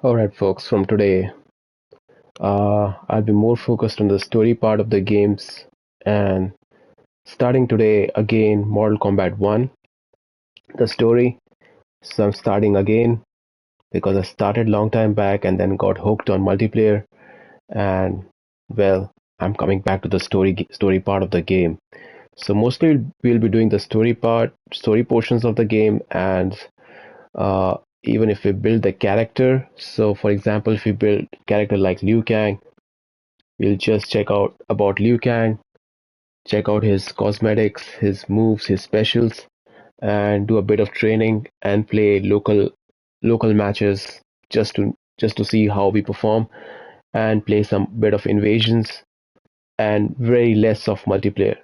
Alright, folks, from today, I'll be more focused on the story part of the games. And starting today, again, Mortal Kombat 1, the story. So I'm starting again because I started long time back and then got hooked on multiplayer. And well, I'm coming back to the story part of the game. So mostly we'll be doing the story portions of the game, and even if we build the character. So for example, if we build character like Liu Kang, we'll just check out about Liu Kang, check out his cosmetics, his moves, his specials, and do a bit of training and play local matches just to see how we perform, and play some bit of invasions and very less of multiplayer.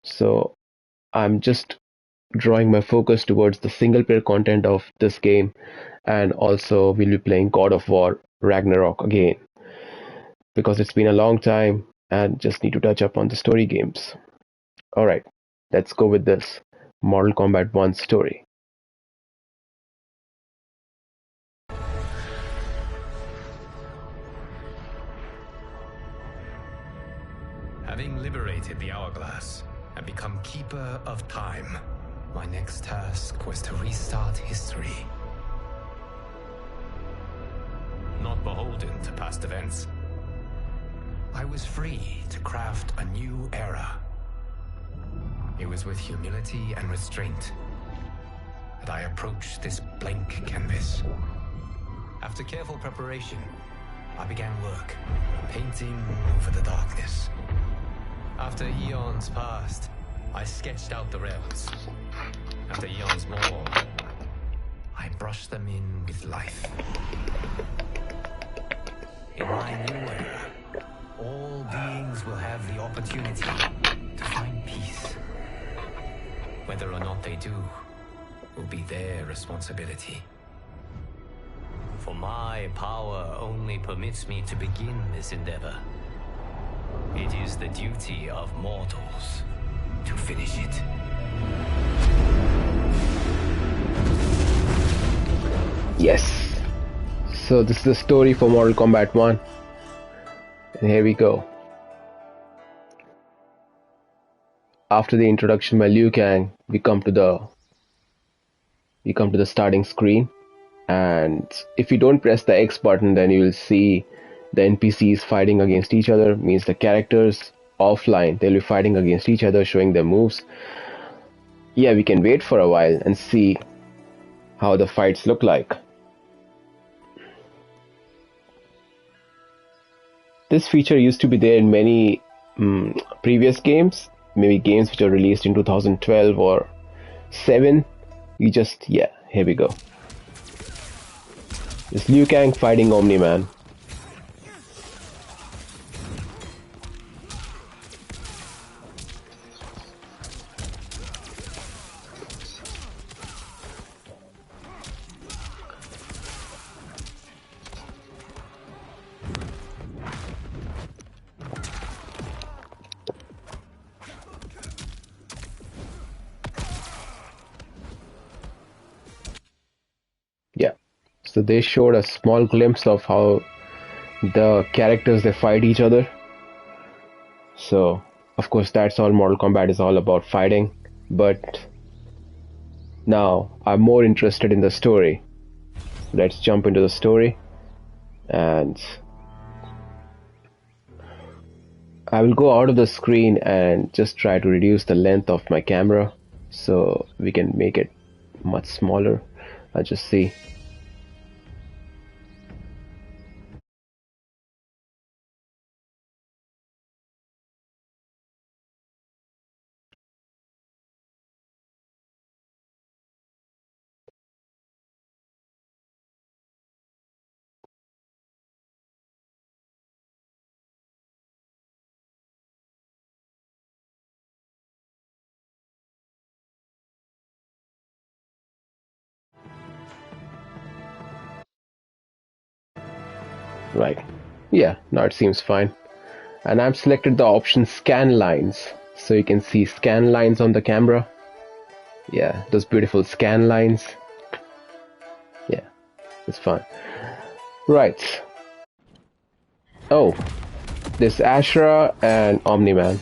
So I'm just drawing my focus towards the single player content of this game, and also we'll be playing God of War Ragnarok again because it's been a long time and just need to touch up on the story games. Alright, let's go with this Mortal Kombat 1 story. Having liberated the hourglass and become keeper of time, my next task was to restart history. Not beholden to past events, I was free to craft a new era. It was with humility and restraint that I approached this blank canvas. After careful preparation, I began work, painting over the darkness. After eons passed, I sketched out the realms. After eons more, I brushed them in with life. In my new era, all beings will have the opportunity to find peace. Whether or not they do will be their responsibility. For my power only permits me to begin this endeavor. It is the duty of mortals to finish it. Yes. So this is the story for Mortal Kombat 1. And here we go. After the introduction by Liu Kang, we come to the starting screen, and if you don't press the X button, then you will see the NPCs fighting against each other. Means the characters offline, they'll be fighting against each other, showing their moves. Yeah, we can wait for a while and see how the fights look like. This feature used to be there in many previous games, maybe games which are released in 2012 or 7. Yeah, here we go. It's Liu Kang fighting Omni-Man. Yeah, so they showed a small glimpse of how the characters they fight each other. So of course that's all Mortal Kombat is all about, fighting. But now I'm more interested in the story. Let's jump into the story, and I will go out of the screen and just try to reduce the length of my camera so we can make it much smaller. I'll just see. Right. Yeah, now it seems fine. And I've selected the option scan lines, so you can see scan lines on the camera. Yeah, those beautiful scan lines. Yeah, it's fine. Right. Oh, this Ashra and Omni-Man.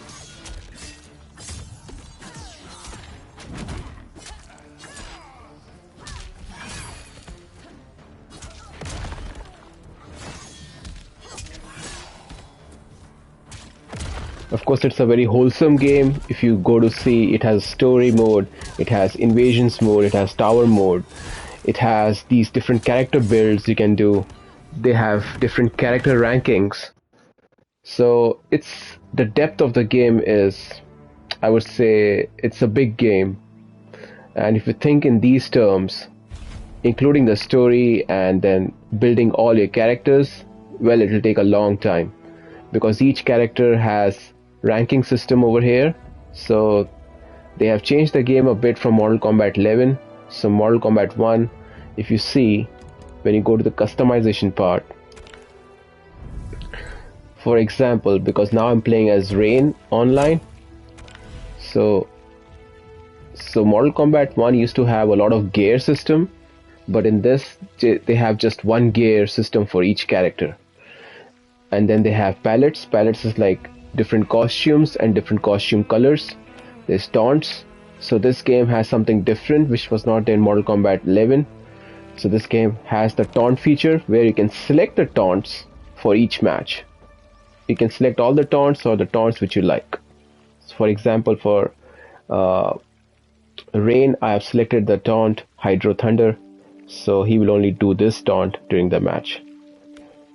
Of course, it's a very wholesome game. If you go to see, it has story mode, it has invasions mode, it has tower mode, it has these different character builds you can do. They have different character rankings. So it's the depth of the game is, I would say, it's a big game. And if you think in these terms, including the story and then building all your characters, well, it'll take a long time because each character has ranking system over here. So they have changed the game a bit from Mortal Kombat 11. So Mortal Kombat 1, if you see, when you go to the customization part, for example, because now I'm playing as Rain online, so Mortal Kombat 1 used to have a lot of gear system, but in this they have just one gear system for each character. And then they have palettes. Palettes is like different costumes and different costume colors. There's taunts. So this game has something different which was not in Mortal Kombat 11. So this game has the taunt feature where you can select the taunts for each match. You can select all the taunts or the taunts which you like. So for example, for Rain, I have selected the taunt Hydro Thunder, so he will only do this taunt during the match.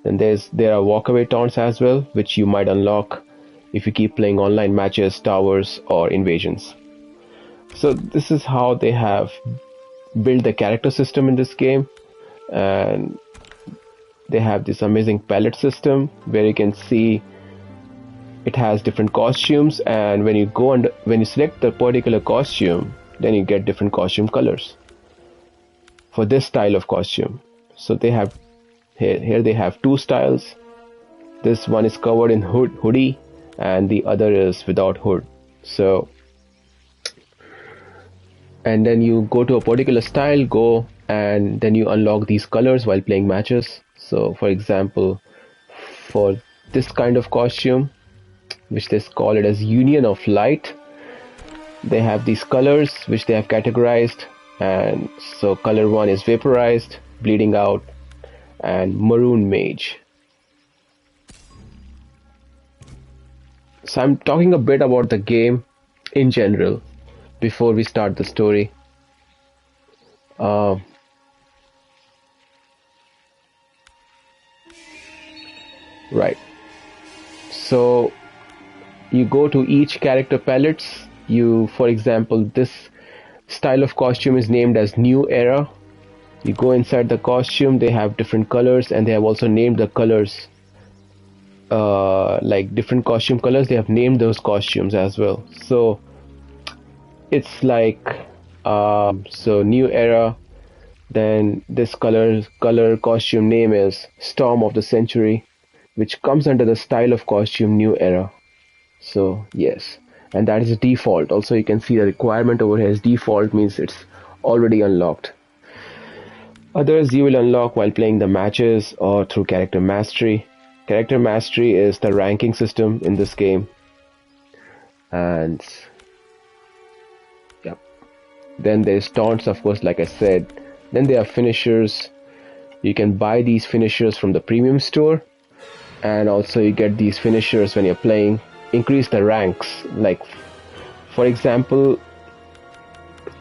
Then there are walkaway taunts as well, which you might unlock if you keep playing online matches, towers, or invasions. So this is how they have built the character system in this game, and they have this amazing palette system where you can see it has different costumes, and when you select the particular costume, then you get different costume colors for this style of costume. So they have here they have two styles. This one is covered in hoodie and the other is without hood. So and then you go to a particular style, and then you unlock these colors while playing matches. So for example, for this kind of costume, which they call it as Union of Light, they have these colors which they have categorized. And so color 1 is Vaporized, Bleeding Out, and Maroon Mage. So I'm talking a bit about the game in general before we start the story. Right. So you go to each character palettes. For example, this style of costume is named as New Era. You go inside the costume, they have different colors, and they have also named the colors, like different costume colors. They have named those costumes as well. So it's like so New Era. Then this color costume name is Storm of the Century, which comes under the style of costume New Era. So yes, and that is the default. Also, you can see the requirement over here is default, means it's already unlocked. Others you will unlock while playing the matches or through character mastery. Character mastery is the ranking system in this game. And yeah, then there's taunts, of course, like I said. Then there are finishers. You can buy these finishers from the premium store, and also you get these finishers when you're playing. Increase the ranks. Like for example,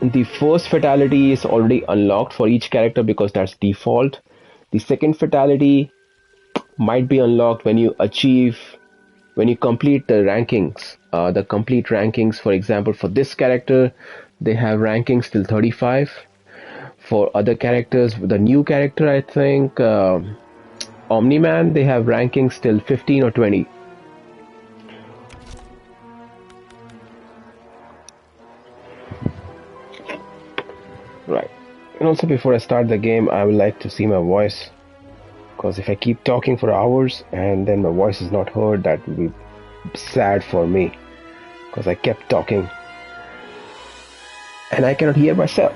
the first fatality is already unlocked for each character because that's default. The second fatality might be unlocked when you complete the rankings. The complete rankings, for example, for this character, they have rankings till 35. For other characters, the new character, I think, Omni-Man, they have rankings till 15 or 20. Right. And also, before I start the game, I would like to see my voice, because if I keep talking for hours and then my voice is not heard, that would be sad for me, because I kept talking and I cannot hear myself.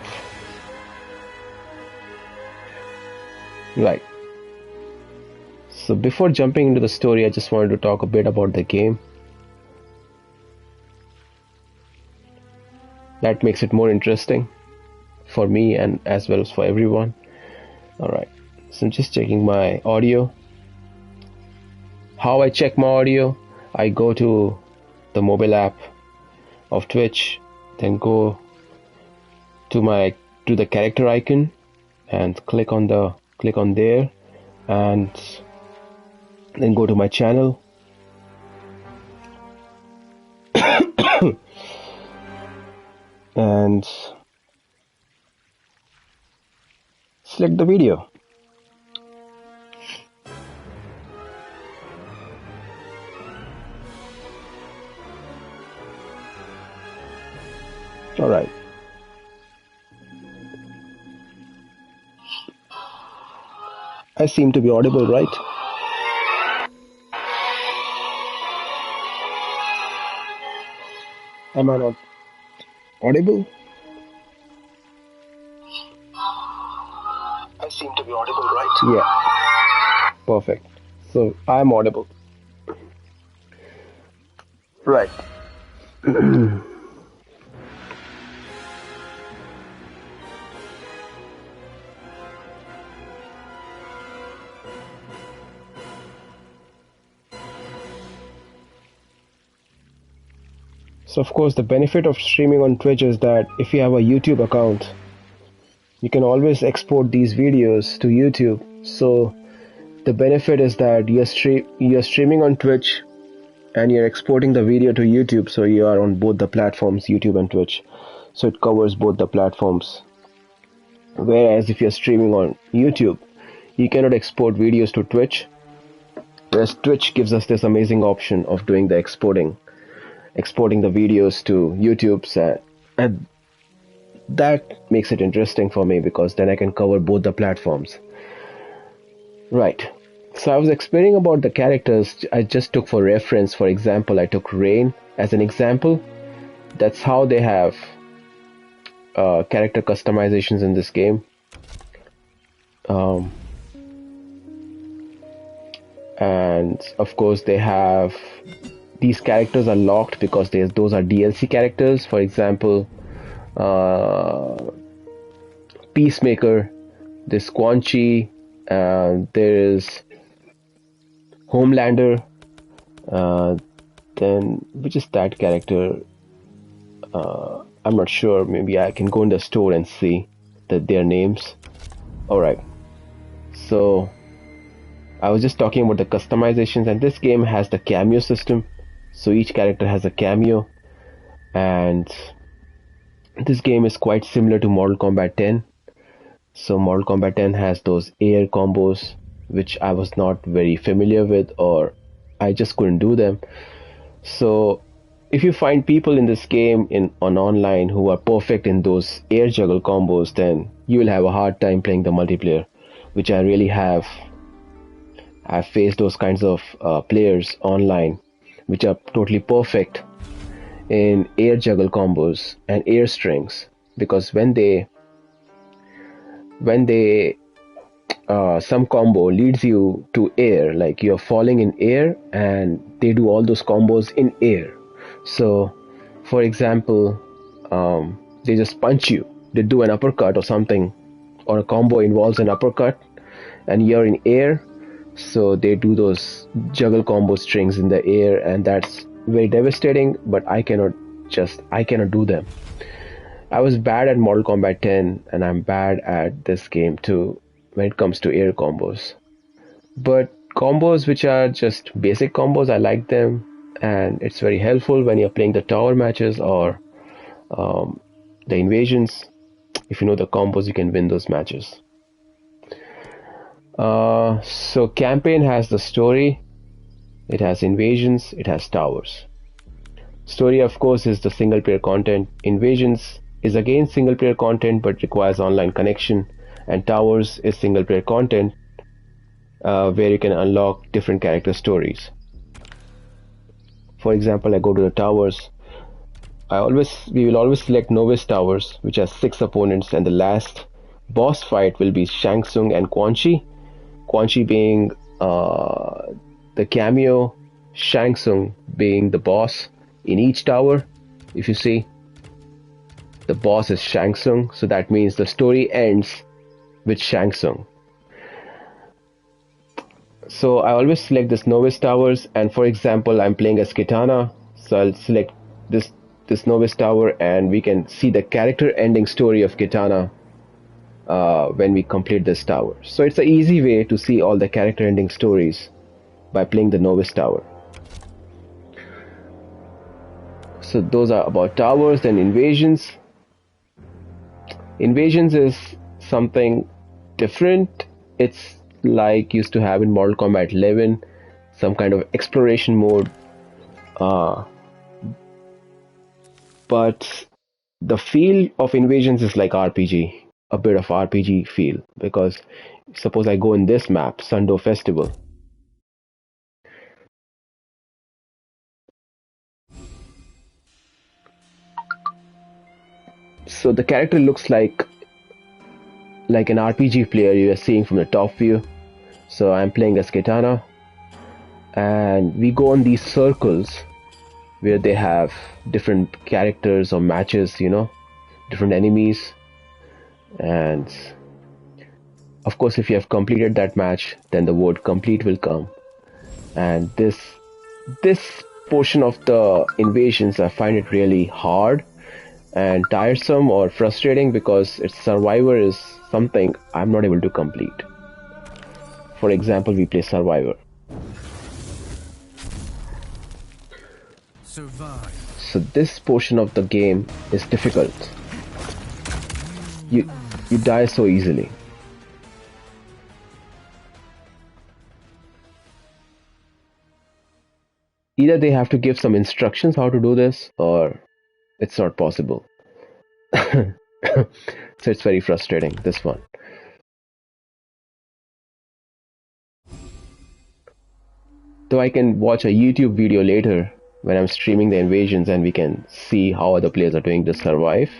Right. So before jumping into the story, I just wanted to talk a bit about the game. That makes it more interesting for me and as well as for everyone. Alright, so I'm just checking my audio. How I check my audio? I go to the mobile app of Twitch, then go to the character icon and click on there, and then go to my channel. And select the video. Alright. I seem to be audible, right? Am I not audible? I seem to be audible, right? Yeah. Perfect. So I'm audible. Right. So of course the benefit of streaming on Twitch is that if you have a YouTube account, you can always export these videos to YouTube. So the benefit is that you're streaming on Twitch and you're exporting the video to YouTube, so you are on both the platforms, YouTube and Twitch. So it covers both the platforms. Whereas if you're streaming on YouTube, you cannot export videos to Twitch. Whereas Twitch gives us this amazing option of doing the exporting the videos to YouTube, and that makes it interesting for me because then I can cover both the platforms. Right. So I was explaining about the characters I just took for reference. For example, I took Rain as an example. That's how they have character customizations in this game. And of course they have, these characters are locked because those are DLC characters. For example, Peacemaker, there's Quan Chi, there's Homelander, then which is that character? I'm not sure. Maybe I can go in the store and see their names. Alright, so I was just talking about the customizations, and this game has the cameo system. So each character has a cameo, and this game is quite similar to Mortal Kombat 10. So Mortal Kombat 10 has those air combos, which I was not very familiar with, or I just couldn't do them. So if you find people in this game on online who are perfect in those air juggle combos, then you will have a hard time playing the multiplayer, which I really have. I've faced those kinds of players online which are totally perfect in air juggle combos and air strings, because when some combo leads you to air, like you're falling in air, and they do all those combos in air. So for example, they just punch you, they do an uppercut or something, or a combo involves an uppercut and you're in air, so they do those juggle combo strings in the air, and that's very devastating, but I cannot do them. I was bad at Mortal Kombat 10, and I'm bad at this game too when it comes to air combos. But combos which are just basic combos, I like them, and it's very helpful when you're playing the tower matches or the invasions. If you know the combos, you can win those matches. So campaign has the story, it has invasions, it has towers. Story, of course, is the single player content. Invasions is again single player content but requires online connection, and towers is single player content where you can unlock different character stories. For example, I go to the towers. We will always select novice towers, which has 6 opponents, and the last boss fight will be Shang Tsung and Quan Chi. Quan Chi being the cameo Shang Tsung being the boss in each tower. If you see, the boss is Shang Tsung, so that means the story ends with Shang Tsung. So I always select this Novice Towers, and for example, I'm playing as Kitana, so I'll select this Novice Tower, and we can see the character ending story of Kitana when we complete this tower. So it's an easy way to see all the character ending stories by playing the Novice Tower. So those are about towers. Then invasions. Invasions is something different. It's like used to have in Mortal Kombat 11, some kind of exploration mode. But the feel of invasions is like RPG, a bit of RPG feel, because suppose I go in this map, Sundo Festival. So the character looks like an RPG player you are seeing from the top view. So I'm playing as Kitana, and we go on these circles where they have different characters or matches, different enemies. And of course, if you have completed that match, then the word complete will come. And this portion of the invasions, I find it really hard and tiresome or frustrating, because its Survivor is something I'm not able to complete. For example, we play Survivor. So this portion of the game is difficult. You die so easily. Either they have to give some instructions how to do this, or it's not possible. So it's very frustrating, this one. Though I can watch a YouTube video later when I'm streaming the invasions, and we can see how other players are doing to survive.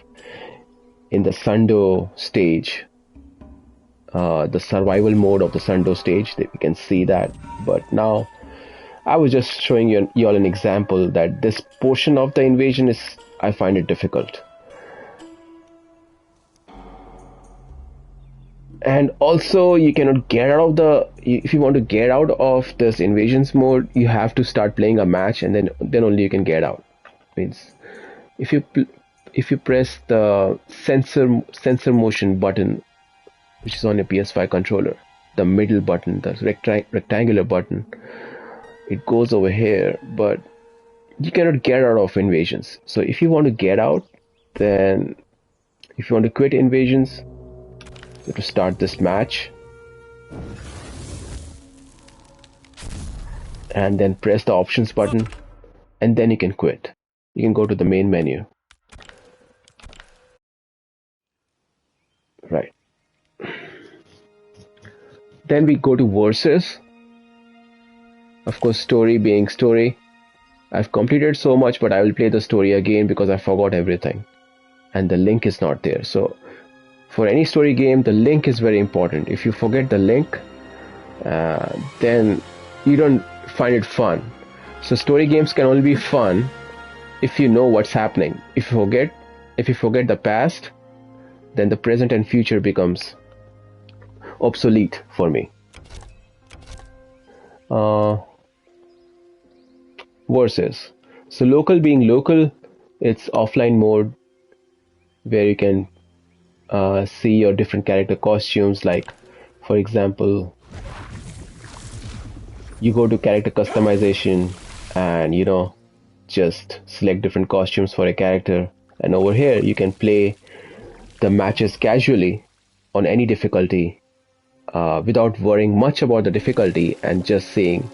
In the Sundo stage, the survival mode of the Sundo stage, we can see that. But now, I was just showing you all an example that this portion of the invasion I find it difficult. And also, you cannot get out of if you want to get out of this invasions mode, you have to start playing a match, and then only you can get out. Means if you press the sensor motion button, which is on your PS5 controller, the middle button, the rectangular button, it goes over here, but you cannot get out of invasions. So if you want to get out, then if you want to quit invasions, you have to start this match and then press the options button, and then you can quit. You can go to the main menu. Right. Then we go to versus. Of course, story being story. I've completed so much, but I will play the story again because I forgot everything. And the link is not there. So for any story game, the link is very important. If you forget the link, then you don't find it fun. So story games can only be fun if you know what's happening. If you forget the past, then the present and future becomes obsolete for me. Versus. So local being local, it's offline mode where you can see your different character costumes. Like, for example, you go to character customization and just select different costumes for a character, and over here you can play the matches casually on any difficulty without worrying much about the difficulty, and just seeing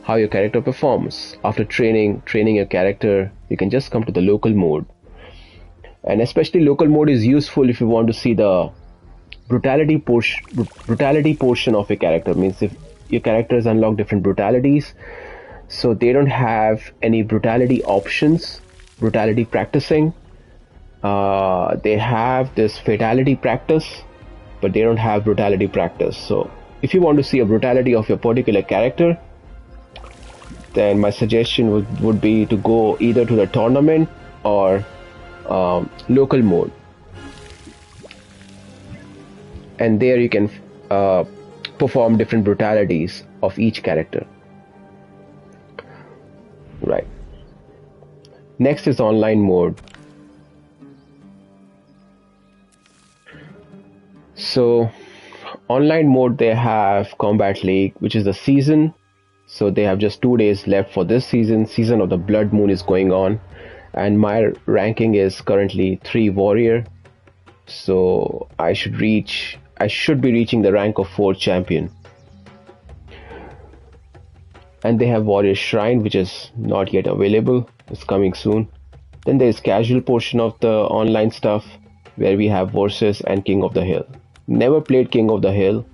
how your character performs. After training your character, you can just come to the local mode. And especially local mode is useful if you want to see the brutality portion of a character. Means if your characters unlock different brutalities, so they don't have any brutality options, brutality practicing. They have this fatality practice, but they don't have brutality practice. So if you want to see a brutality of your particular character, then my suggestion would be to go either to the tournament or local mode, and there you can perform different brutalities of each character. Right. Next is online mode. So online mode, they have Combat League, which is the season. So they have just 2 days left for this season. Season of the Blood Moon is going on, and my ranking is currently 3 warrior. So I should be reaching the rank of 4 champion. And they have Warrior Shrine, which is not yet available. It's coming soon. Then there is casual portion of the online stuff, where we have Versus and King of the Hill. Never played King of the Hill.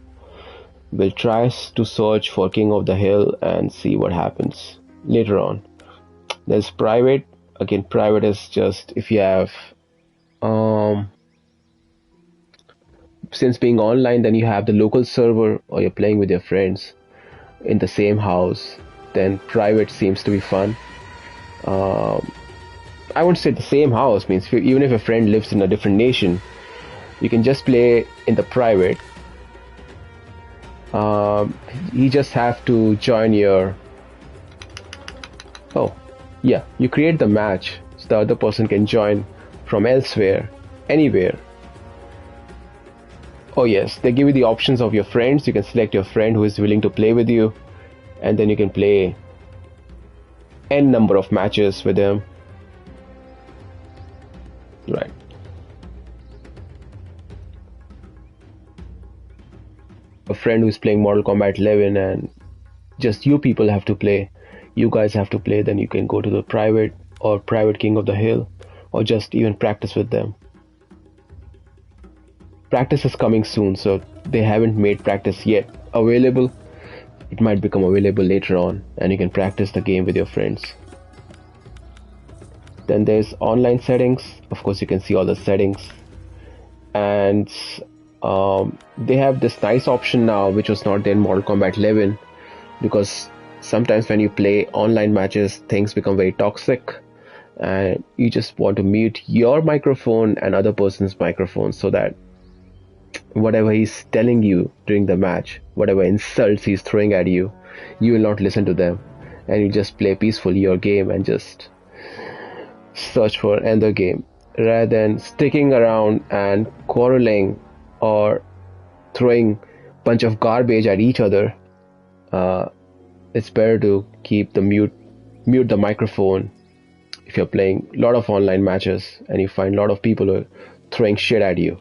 We'll try to search for King of the Hill and see what happens later on. There's private. Again, private is just if you have since being online, then you have the local server or you're playing with your friends in the same house, then private seems to be fun. I won't say the same house, means even if a friend lives in a different nation, you can just play in the private. You just have to join your you create the match, so the other person can join from elsewhere, anywhere. Oh yes, they give you the options of your friends. You can select your friend who is willing to play with you, and then you can play n number of matches with them. Right. A friend who's playing Mortal Kombat 11 and just you people have to play, you guys have to play, then you can go to the private or private King of the Hill, or just even practice with them. Practice is coming soon, so they haven't made practice yet available. It might become available later on, and you can practice the game with your friends. Then there's online settings. Of course, you can see all the settings, and they have this nice option now, which was not there in Mortal Kombat 11, because sometimes when you play online matches, things become very toxic, and you just want to mute your microphone and other person's microphone, so that whatever he's telling you during the match, whatever insults he's throwing at you, you will not listen to them, and you just play peacefully your game and just search for another game, rather than sticking around and quarreling or throwing a bunch of garbage at each other. It's better to keep the mute the microphone if you're playing a lot of online matches and you find a lot of people are throwing shit at you.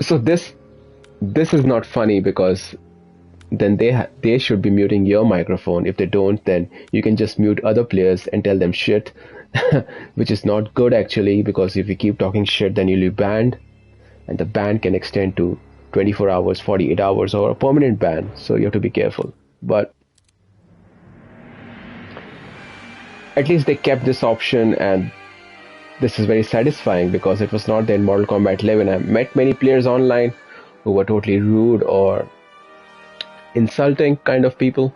So this is not funny, because then they should be muting your microphone. If they don't, then you can just mute other players and tell them shit, which is not good actually, because if you keep talking shit, then you'll be banned, and the ban can extend to 24 hours, 48 hours, or a permanent ban. So you have to be careful. But at least they kept this option, and this is very satisfying, because it was not there in Mortal Kombat 11. I met many players online who were totally rude or insulting kind of people,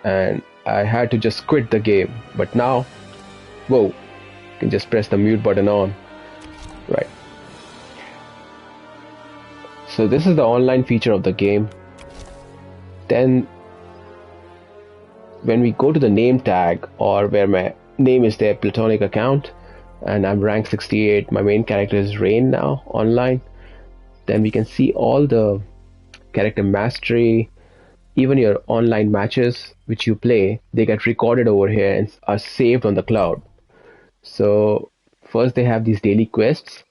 and I had to just quit the game. But now, whoa, you can just press the mute button on. Right. So this is the online feature of the game. Then when we go to the name tag, or where my name is their platonic account, and I'm rank 68, my main character is Rain now online, then we can see all the character mastery, even your online matches which you play, they get recorded over here and are saved on the cloud. So first they have these daily quests,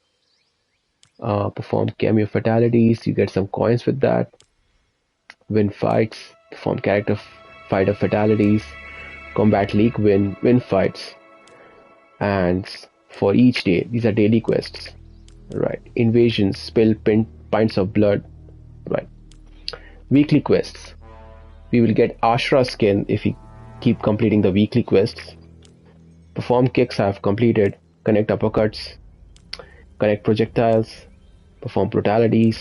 perform cameo fatalities, you get some coins with that, win fights, perform character fighter fatalities, combat league win fights, and for each day, these are daily quests, right? Invasions, spill pints of blood, right? Weekly quests, we will get Ashra skin if we keep completing the weekly quests. Perform kicks, I have completed. Connect uppercuts. connect projectiles, perform brutalities,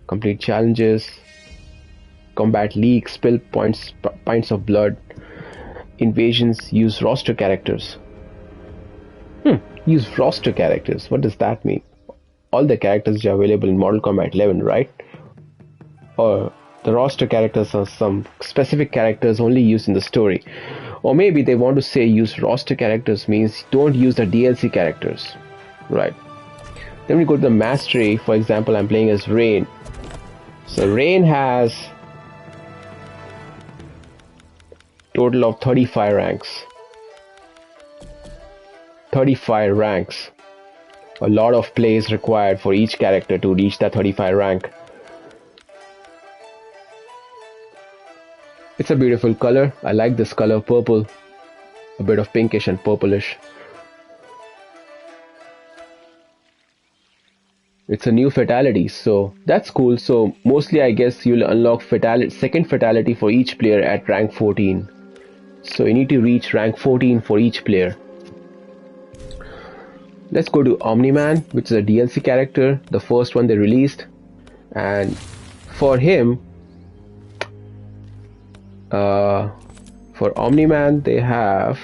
complete challenges, combat leaks, spill pints of blood. Invasions use roster characters. Use roster characters. What does that mean? All the characters which are available in Mortal Kombat 11, right? Or the roster characters are some specific characters only used in the story. Or maybe they want to say use roster characters means don't use the DLC characters, right? Then we go to the mastery. For example, I'm playing as Rain. So Rain has total of 35 ranks. 35 ranks. A lot of plays required for each character to reach that 35 rank. It's a beautiful color. I like this color, purple. A bit of pinkish and purplish. It's a new fatality, so that's cool. So mostly I guess you'll unlock second fatality for each player at rank 14. So you need to reach rank 14 for each player. Let's go to Omni-Man, which is a DLC character, the first one they released. And for him, for Omni-Man, they have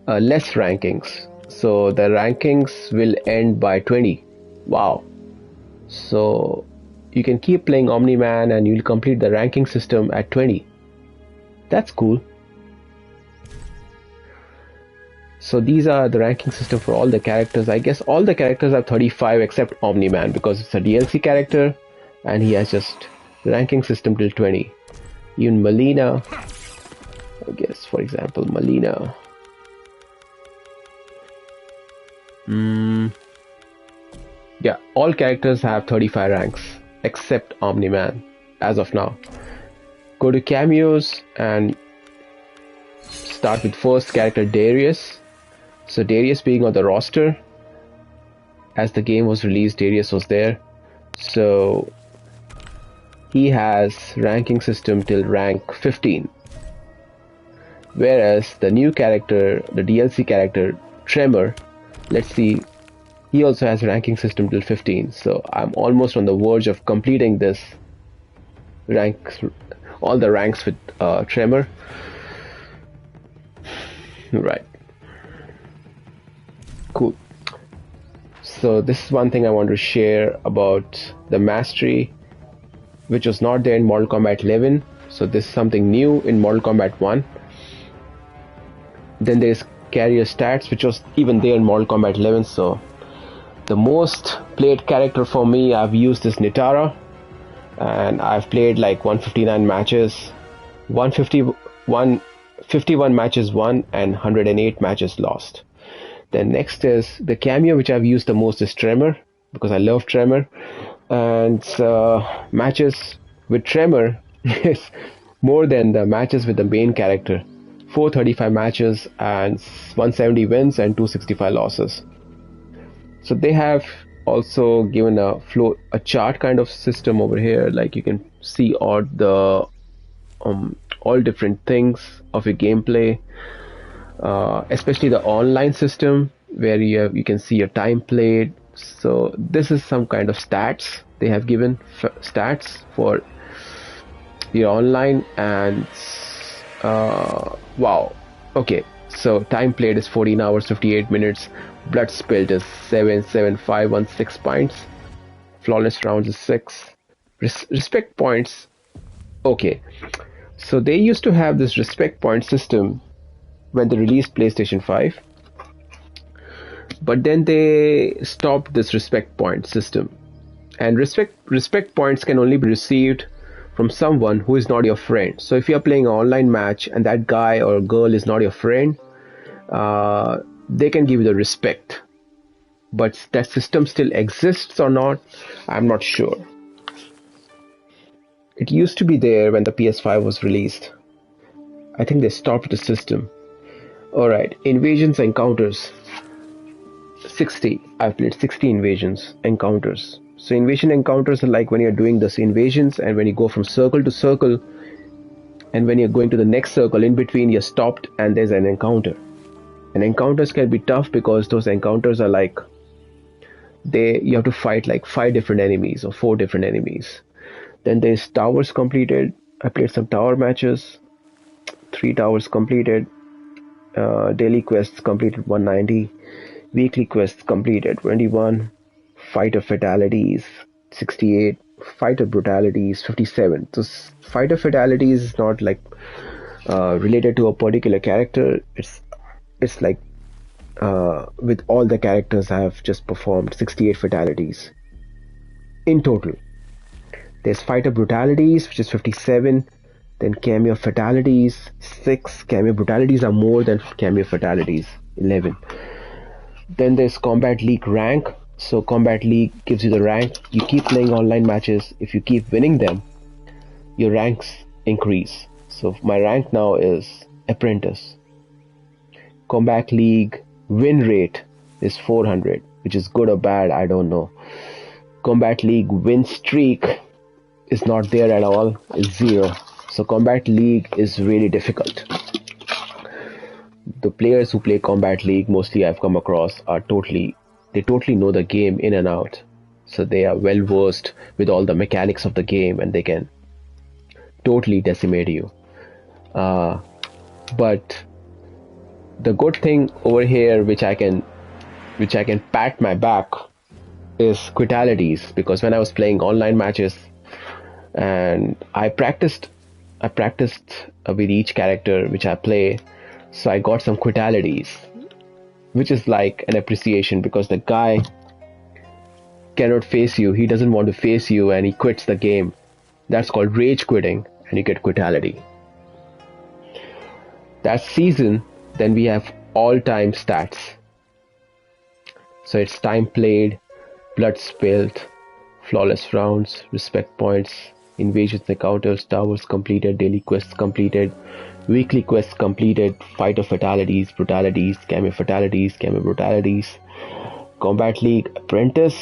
less rankings. So the rankings will end by 20. Wow. So you can keep playing Omni-Man and you'll complete the ranking system at 20. That's cool. So these are the ranking system for all the characters. I guess all the characters have 35 except Omni-Man because it's a DLC character and he has just ranking system till 20. Even Melina, I guess, for example, Melina. Yeah, all characters have 35 ranks except Omni-Man as of now. Go to cameos and start with first character Darius. So Darius being on the roster, as the game was released, Darius was there. So he has ranking system till rank 15. Whereas the new character, the DLC character Tremor, let's see, he also has ranking system till 15. So I'm almost on the verge of completing this ranks, all the ranks with Tremor. Right. Cool. So this is one thing I want to share about the mastery, which was not there in Mortal Kombat 11. So this is something new in Mortal Kombat 1. Then there's carrier stats, which was even there in Mortal Kombat 11. So the most played character for me, I've used this Nitara, and I've played like 159 matches, 51 matches won and 108 matches lost. Then next is the cameo, which I've used the most is Tremor, because I love Tremor. And matches with Tremor is more than the matches with the main character. 435 matches and 170 wins and 265 losses. So they have also given a chart kind of system over here, like you can see all the all different things of your gameplay, especially the online system where you can see your time played. So this is some kind of stats they have given, stats for your online. And wow, okay, so time played is 14 hours 58 minutes, blood spilled is 77516 points, flawless rounds is 6, respect points. Okay, so they used to have this respect point system when they released PlayStation 5, but then they stopped this respect point system. And respect points can only be received from someone who is not your friend. So if you're playing an online match and that guy or girl is not your friend, they can give you the respect. But that system still exists or not, I'm not sure. It used to be there when the PS5 was released. I think they stopped the system. Alright, invasions, encounters. 60. I've played 60 invasions, encounters. So invasion encounters are like when you're doing this invasions and when you go from circle to circle, and when you're going to the next circle, in between you're stopped and there's an encounter. And encounters can be tough because those encounters are like you have to fight like 5 different enemies or 4 different enemies. Then there's towers completed. I played some tower matches. 3 towers completed. Daily quests completed 190. Weekly quests completed 21. Fighter fatalities 68. Fighter brutalities 57. So fighter fatalities is not like related to a particular character. It's like with all the characters I have just performed 68 fatalities in total. There's fighter brutalities, which is 57. Then cameo fatalities 6. Cameo brutalities are more than cameo fatalities 11. Then there's combat league rank. So combat league gives you the rank. You keep playing online matches. If you keep winning them, your ranks increase. So my rank now is apprentice. Combat league win rate is 400, which is good or bad, I don't know. Combat league win streak is not there at all, it's 0. So combat league is really difficult. The players who play combat league, mostly I've come across, they totally know the game in and out. So they are well versed with all the mechanics of the game, and they can totally decimate you. But the good thing over here, which I can pat my back, is quitalities, because when I was playing online matches and I practiced with each character which I play, so I got some quitalities, which is like an appreciation, because the guy cannot face you, he doesn't want to face you, and he quits the game. That's called rage quitting, and you get quitality. That season, then we have all-time stats. So it's time played, blood spilled, flawless rounds, respect points, invasions, encounters, towers completed, daily quests completed, weekly quests completed, fighter fatalities, brutalities, cameo brutalities, combat league apprentice,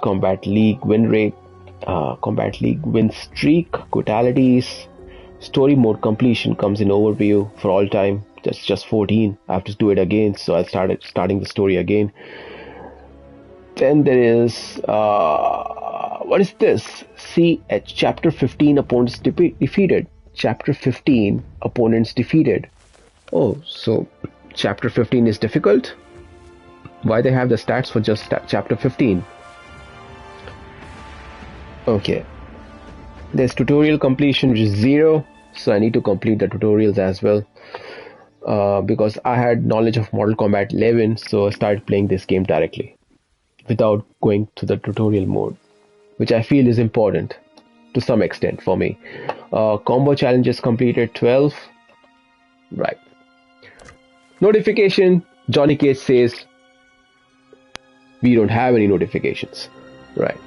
combat league win rate, combat league win streak, quitalities, story mode completion comes in overview for all time. That's just 14. I have to do it again, so I starting the story again. Then there is what is this? See, at chapter 15, opponents defeated. Chapter 15, opponents defeated. Oh, so chapter 15 is difficult? Why they have the stats for just chapter 15? Okay. There's tutorial completion, which is 0, so I need to complete the tutorials as well. Because I had knowledge of Mortal Kombat 11, so I started playing this game directly without going to the tutorial mode, which I feel is important to some extent for me. Combo challenges completed 12. Right. Notification, Johnny Cage says we don't have any notifications. Right.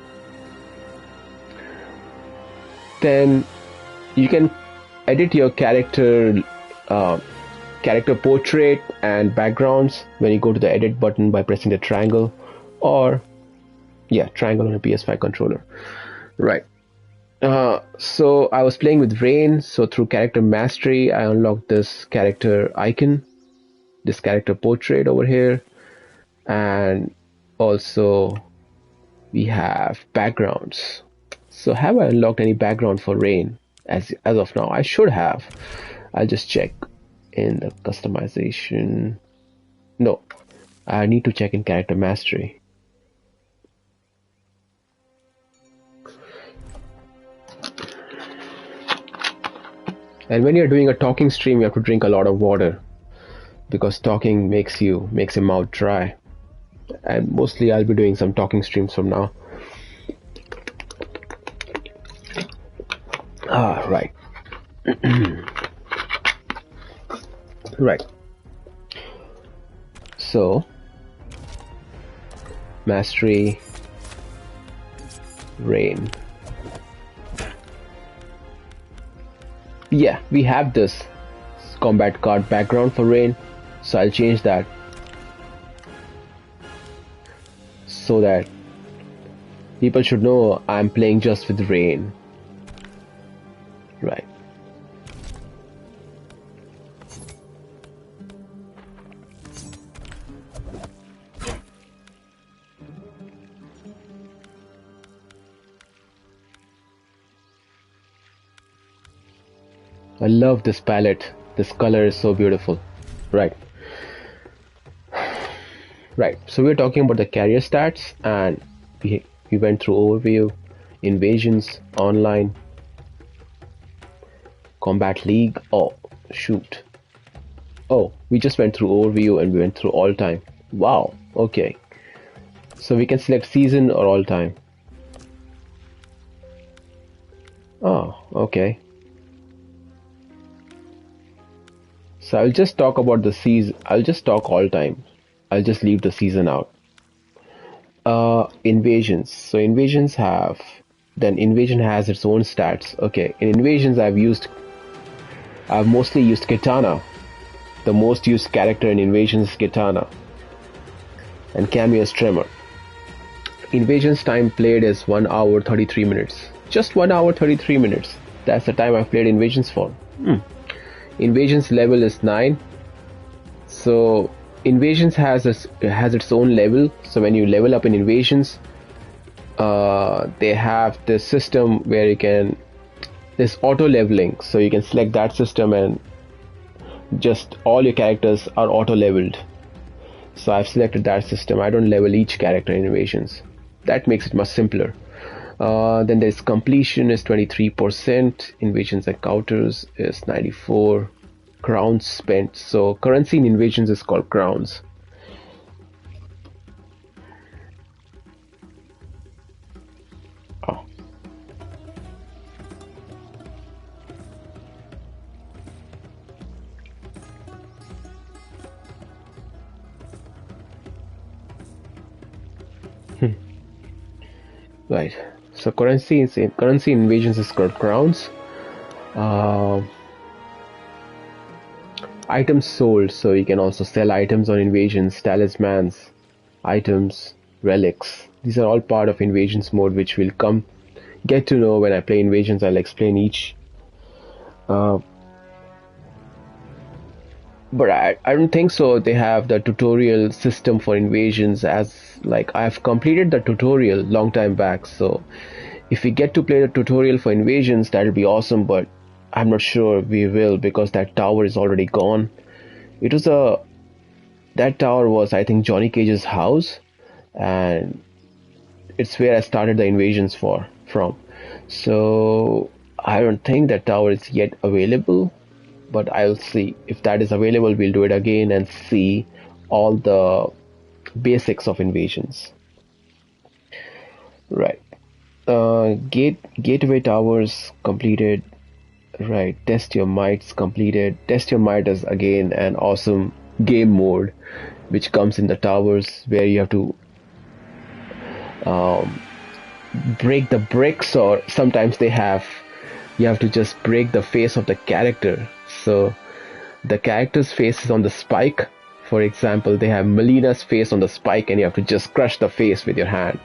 Then you can edit your character portrait and backgrounds when you go to the edit button by pressing the triangle, or triangle on a PS5 controller. Right. So I was playing with Rain, so through character mastery I unlocked this character icon, this character portrait over here, and also we have backgrounds. So have I unlocked any background for Rain? As of now, I should have. I'll just check in the customization. No, I need to check in character mastery. And when you're doing a talking stream, you have to drink a lot of water, because talking makes your mouth dry. And mostly I'll be doing some talking streams from now. Right. Right. So, mastery, Rain. Yeah, we have this combat card background for Rain, so I'll change that so that people should know I'm playing just with Rain. Right. I love this palette. This color is so beautiful. Right. Right. So we're talking about the carrier stats, and we went through overview, invasions, online, combat league. Oh, shoot. Oh, we just went through overview and we went through all time. Wow. Okay. So we can select season or all time. Oh, okay. So I'll just talk about the season. I'll just talk all time. I'll just leave the season out. Invasions. So invasion has its own stats. Okay, in invasions I've mostly used Kitana. The most used character in invasions is Kitana. And cameo is Tremor. Invasions time played is 1 hour 33 minutes. Just 1 hour 33 minutes. That's the time I've played invasions for. Invasions level is 9. So invasions has its own level. So when you level up in invasions, they have this system where you can this auto leveling. So you can select that system and just all your characters are auto leveled. So I've selected that system. I don't level each character in invasions. That makes it much simpler. Then there's completion is 23%, invasions encounters is 94, crowns spent. So currency in invasions is called crowns. Oh. Right. So currency in invasions is called crowns. Items sold. So you can also sell items on invasions, talismans, items, relics. These are all part of invasions mode, which we'll get to know when I play invasions. I'll explain each. But I don't think so. They have the tutorial system for invasions as like I've completed the tutorial long time back. So if we get to play the tutorial for invasions, that'll be awesome. But I'm not sure we will because that tower is already gone. That tower was I think Johnny Cage's house, and it's where I started the invasions from. So I don't think that tower is yet available. But I'll see if that is available. We'll do it again and see all the basics of invasions. Right. Gateway towers completed. Right. Test your mights completed. Test your might is again an awesome game mode, which comes in the towers where you have to break the bricks, or sometimes you have to just break the face of the character. So the character's face is on the spike. For example, they have Melina's face on the spike and you have to just crush the face with your hand.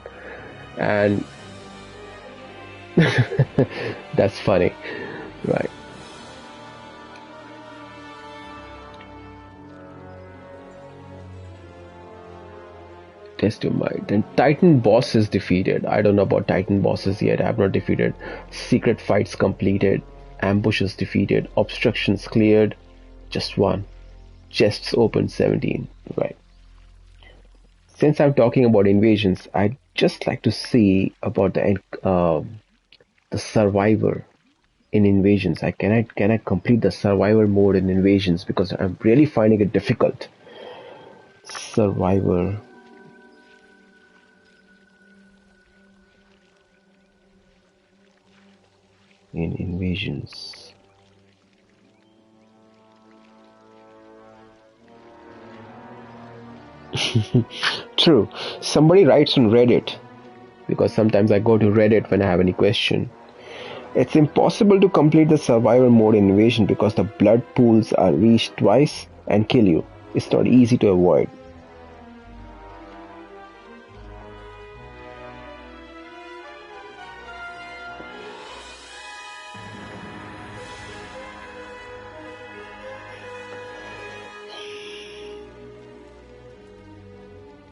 And that's funny. Right. Test your might. Then Titan boss is defeated. I don't know about Titan bosses yet. I have not defeated. Secret fights completed. Ambushes defeated. Obstructions cleared. Just one. Chests opened 17. Right. Since I'm talking about invasions, I'd just like to see about the survivor in invasions. Can I complete the survivor mode in invasions because I'm really finding it difficult. Survivor. In invasions. True. Somebody writes on Reddit, because sometimes I go to Reddit when I have any question. It's impossible to complete the survivor mode in invasion because the blood pools are reached twice and kill you. It's not easy to avoid.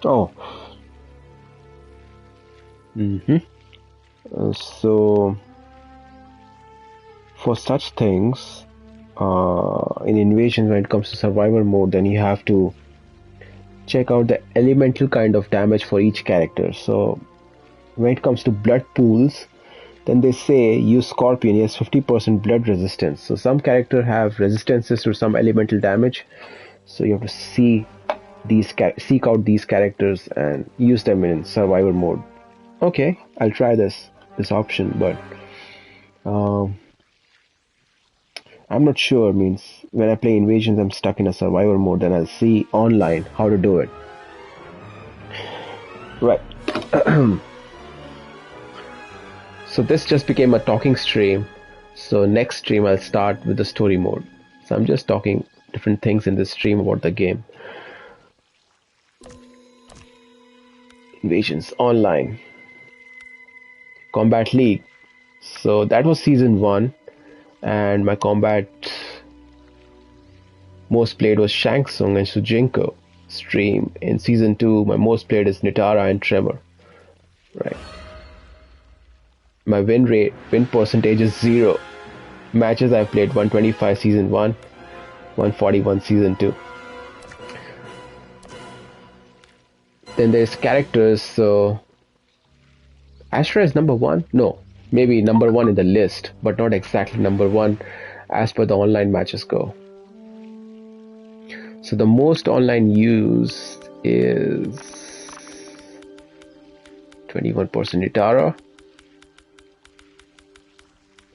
Oh. So for such things, in Invasion, when it comes to survivor mode, then you have to check out the elemental kind of damage for each character. So when it comes to blood pools, then they say use Scorpion, he has 50% blood resistance. So some characters have resistances to some elemental damage. So you have to seek out these characters and use them in survivor mode. Okay, I'll try this option, but um, I'm not sure. Means when I play Invasions, I'm stuck in a survivor mode. Then I'll see online how to do it. Right. So this just became a talking stream. So next stream I'll start with the story mode. So I'm just talking different things in this stream about the game. Invasions Online. Combat League. So that was season 1, and my combat most played was Shang Tsung and Sujinko. Stream in season 2, my most played is Nitara and Tremor. Right. My win percentage is 0. Matches I've played 125 season 1, 141 season 2. Then there's characters. So Astra is number 1? No, maybe number 1 in the list, but not exactly number 1 as per the online matches go. So the most online used is 21% Nitara.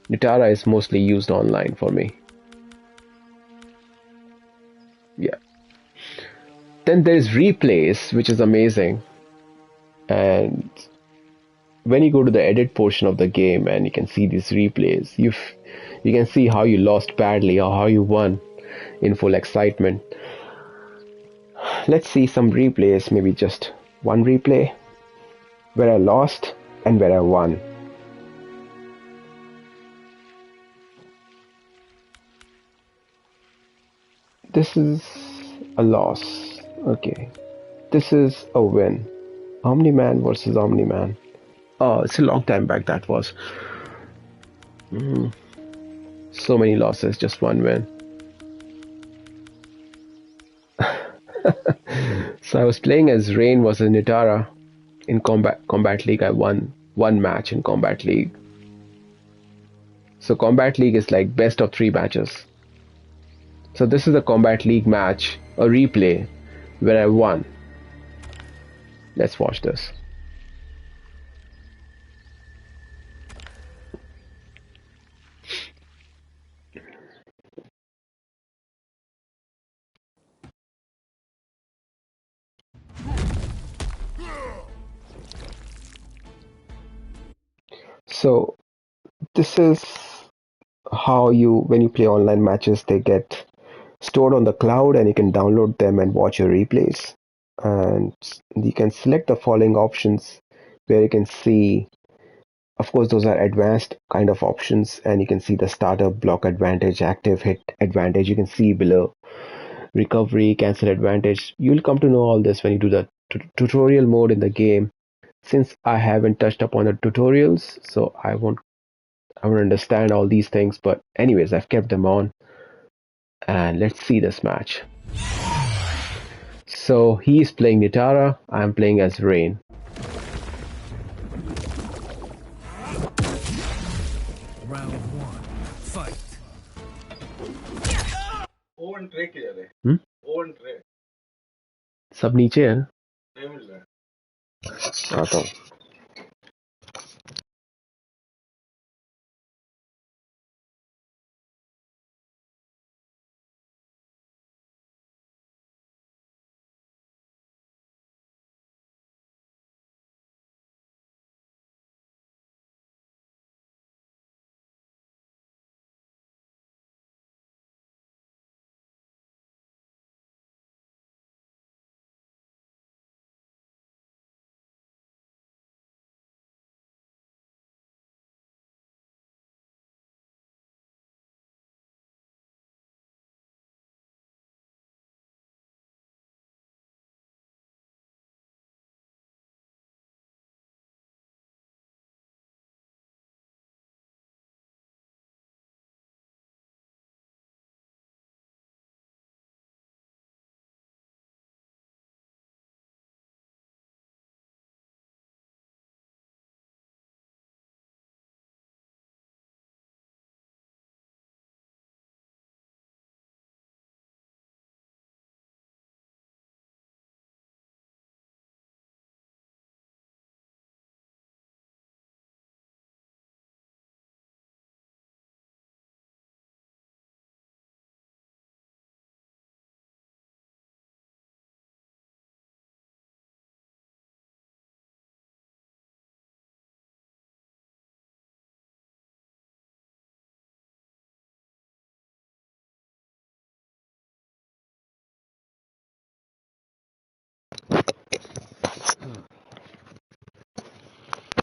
Nitara is mostly used online for me. Yeah. Then there's replays, which is amazing. And when you go to the edit portion of the game and you can see these replays, you can see how you lost badly or how you won in full excitement. Let's see some replays, maybe just one replay where I lost and where I won. This is a loss. Okay. This is a win. Omni-Man versus Omni-Man. Oh, it's a long time back that was. So many losses, just one win. So I was playing as Rain versus Nitara in Combat League. I won one match in Combat League. So Combat League is like best of 3 matches. So this is a Combat League match, a replay, where I won. Let's watch this. So this is how when you play online matches, they get stored on the cloud and you can download them and watch your replays. And you can select the following options where you can see, of course, those are advanced kind of options, and you can see the startup, block advantage, active hit advantage. You can see below recovery, cancel advantage. You'll come to know all this when you do the tutorial mode in the game. Since I haven't touched upon the tutorials, so I won't understand all these things, but anyways, I've kept them on. And let's see this match. So he's playing Nitara, I'm playing as Rain. Round 1, fight. Oven tray किधर है? Oven tray सब नीचे है ना? नहीं मिल रहा है। आता हूँ।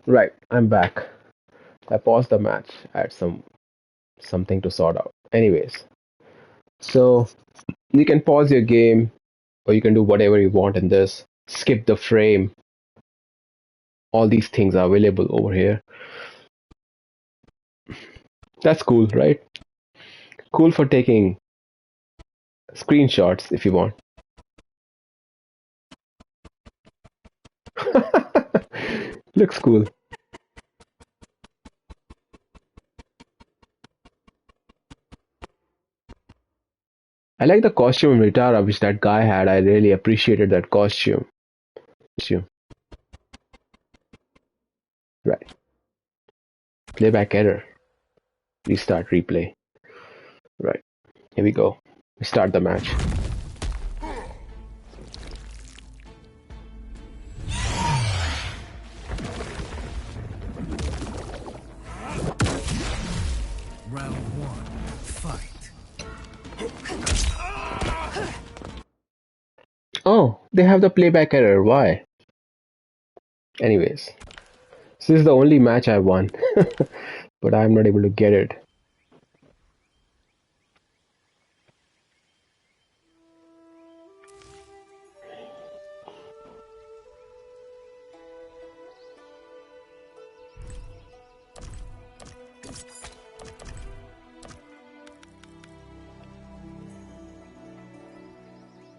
Right, I'm back. I paused the match. I had something to sort out. Anyways, so you can pause your game, or you can do whatever you want in this. Skip the frame. All these things are available over here. That's cool, right? Cool for taking screenshots if you want. Looks cool. I like the costume in Ritara which that guy had. I really appreciated that costume. Right. Playback error. Restart replay. Right. Here we go. We start the match. Round one, fight. Oh, they have the playback error. Why? Anyways, this is the only match I won, but I'm not able to get it.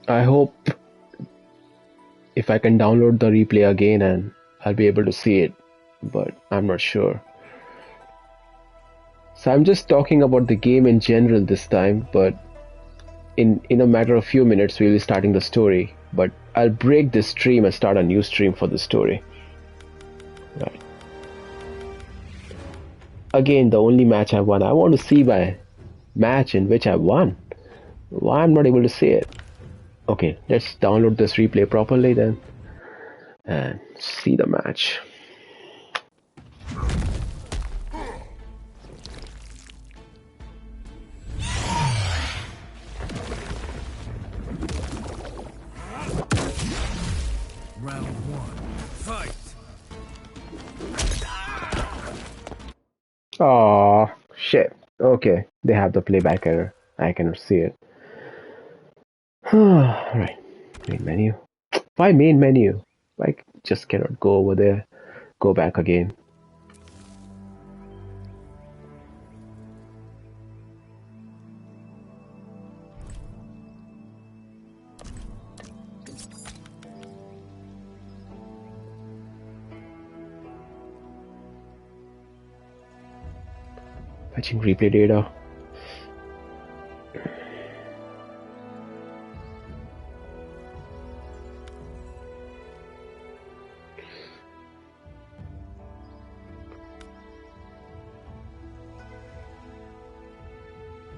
I hope if I can download the replay again and I'll be able to see it, but I'm not sure. So I'm just talking about the game in general this time, but in a matter of few minutes we'll be starting the story. But I'll break this stream and start a new stream for the story. Right. Again, the only match I won. I want to see my match in which I won. Why I'm not able to see it? Okay, let's download this replay properly then and see the match. Round one, fight. Oh shit. Okay, they have the playback error. I cannot see it. Right, main menu. Why main menu? I just cannot go over there. Go back again. Fetching replay data.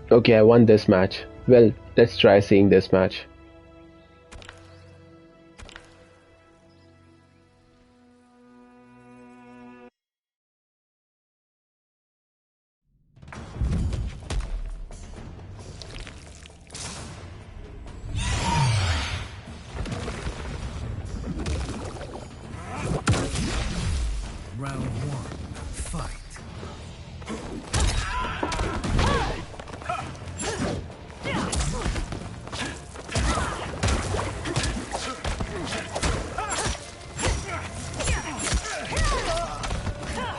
Okay, I won this match. Well, let's try seeing this match. Round one, fight.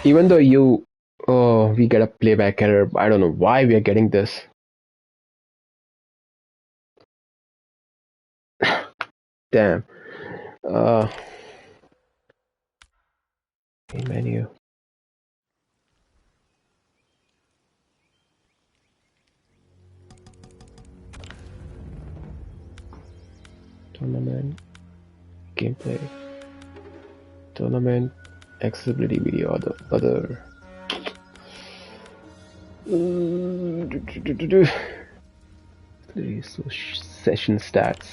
Even though we get a playback error. I don't know why we are getting this. Damn. Main menu. Tournament. Gameplay. Tournament. Accessibility video. Other. So session stats.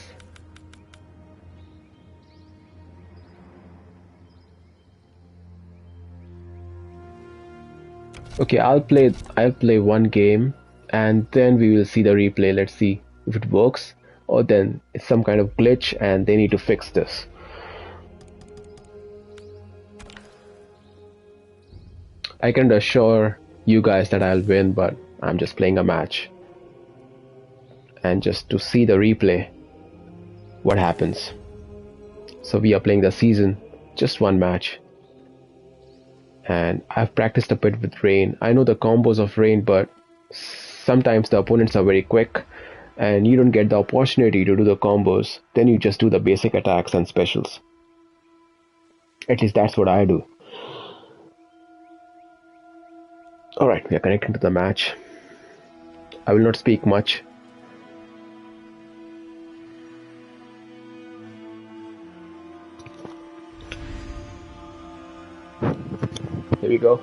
Okay, I'll play one game and then we will see the replay. Let's see if it works or then it's some kind of glitch and they need to fix this. I can assure you guys that I'll win, but I'm just playing a match. And just to see the replay, what happens. So we are playing the season, just one match. And I've practiced a bit with Rain. I know the combos of Rain, but sometimes the opponents are very quick and you don't get the opportunity to do the combos. Then you just do the basic attacks and specials. At least that's what I do. Alright, we are connecting to the match. I will not speak much. Here we go.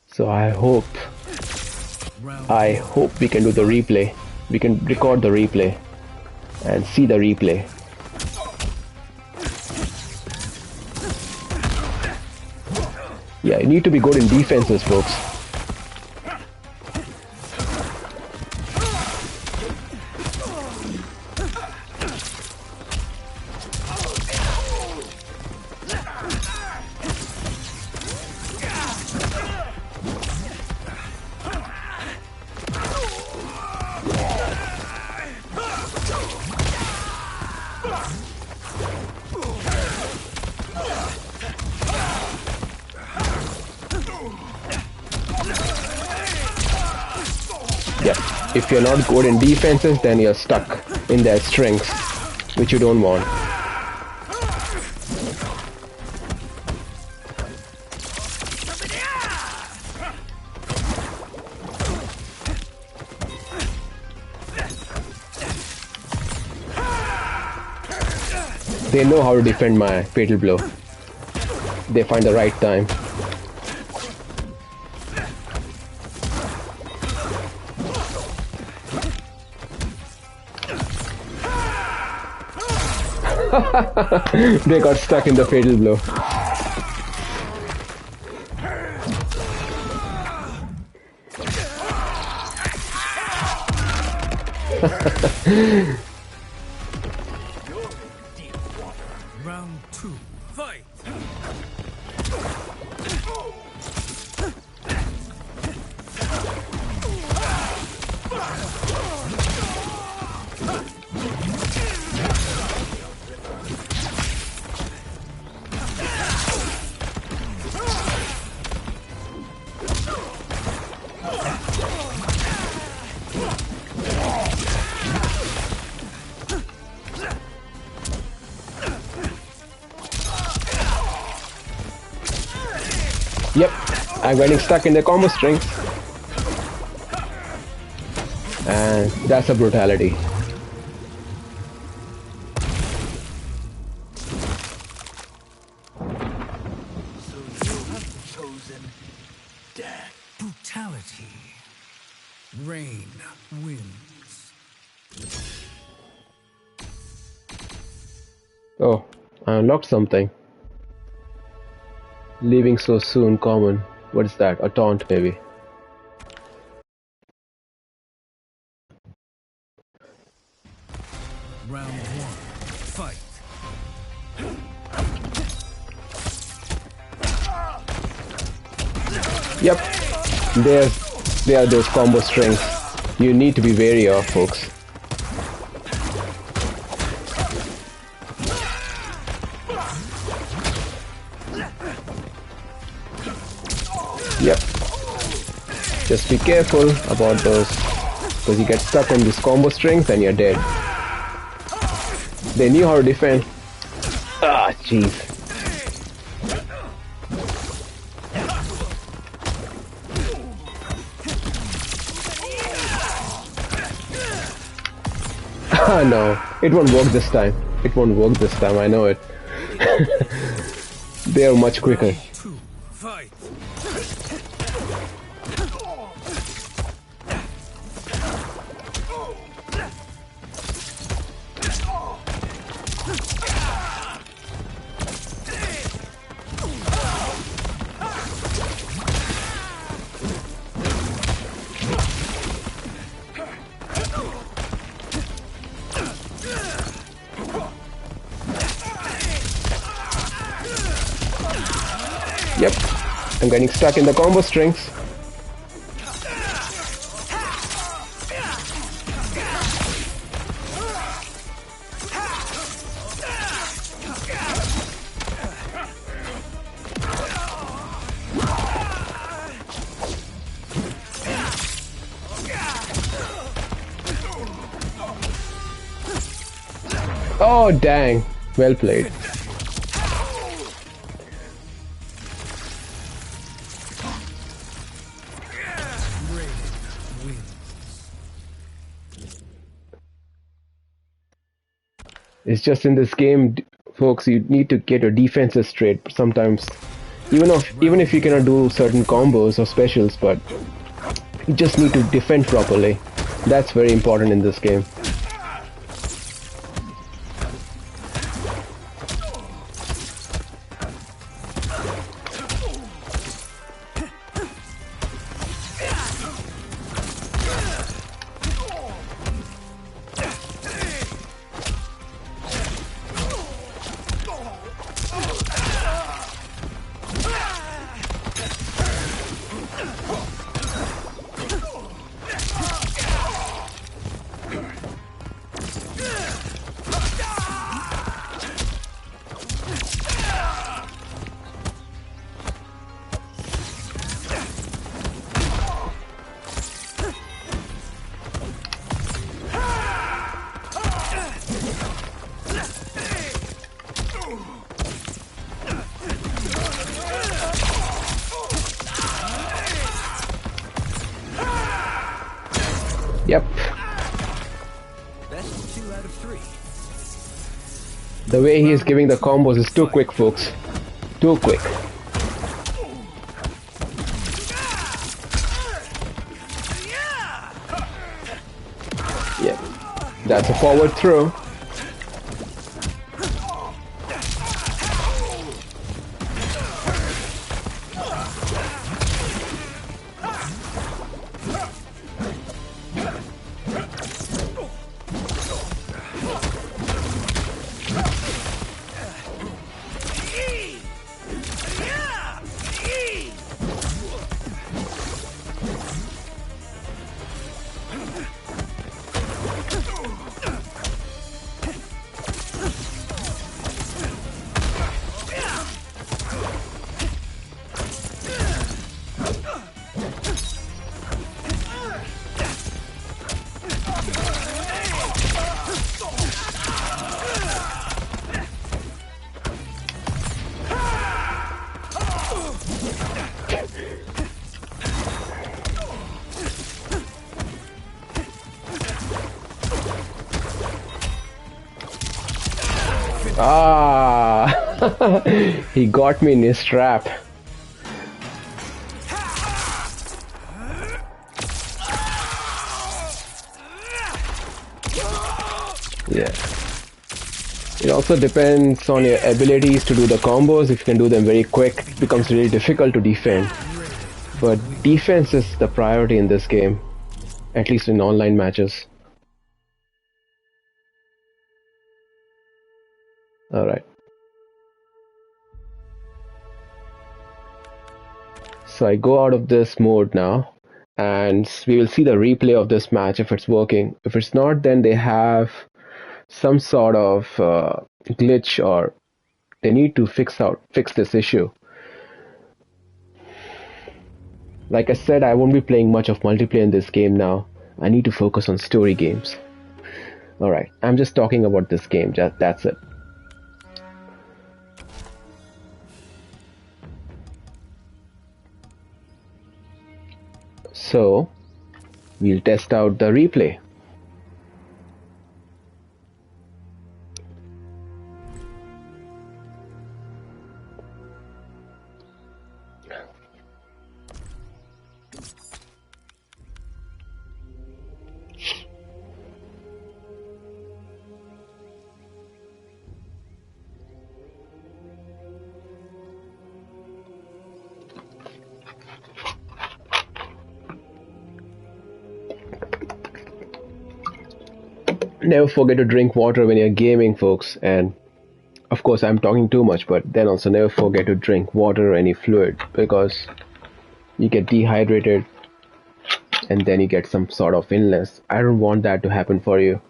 So I hope we can do the replay. We can record the replay and see the replay. Yeah, you need to be good in defenses, folks. If you're not good in defenses, then you're stuck in their strengths, which you don't want. They know how to defend my fatal blow. They find the right time. They got stuck in the fatal blow. Round 2, fight! Yep, I'm getting stuck in the combo strings. And that's a brutality. So you have chosen death. Brutality. Rain wins. Oh, I unlocked something. Leaving so soon, common. What is that? A taunt, maybe. Round 1, fight! Yep, there are those combo strings. You need to be wary of, folks. Yep. Just be careful about those, because you get stuck on these combo strings and you're dead. They knew how to defend. Ah, jeez. Ah, no. It won't work this time. It won't work this time, I know it. They are much quicker. Fight! I'm getting stuck in the combo strings. Oh dang, well played. It's just in this game, folks, you need to get your defenses straight sometimes. Even if you cannot do certain combos or specials, but you just need to defend properly. That's very important in this game. Yep. Best 2 out of 3. The way he is giving the combos is too quick, folks. Too quick. Yep. That's a forward throw. Ah, he got me in his trap. Yeah. It also depends on your abilities to do the combos. If you can do them very quick, it becomes really difficult to defend. But defense is the priority in this game, at least in online matches. Alright. So I go out of this mode now, and we will see the replay of this match if it's working. If it's not, then they have some sort of glitch, or they need to fix this issue. Like I said, I won't be playing much of multiplayer in this game now. I need to focus on story games. Alright, I'm just talking about this game, that's it. So, we'll test out the replay. Never forget to drink water when you're gaming, folks, and of course, I'm talking too much, but then also never forget to drink water or any fluid, because you get dehydrated and then you get some sort of illness. I don't want that to happen for you.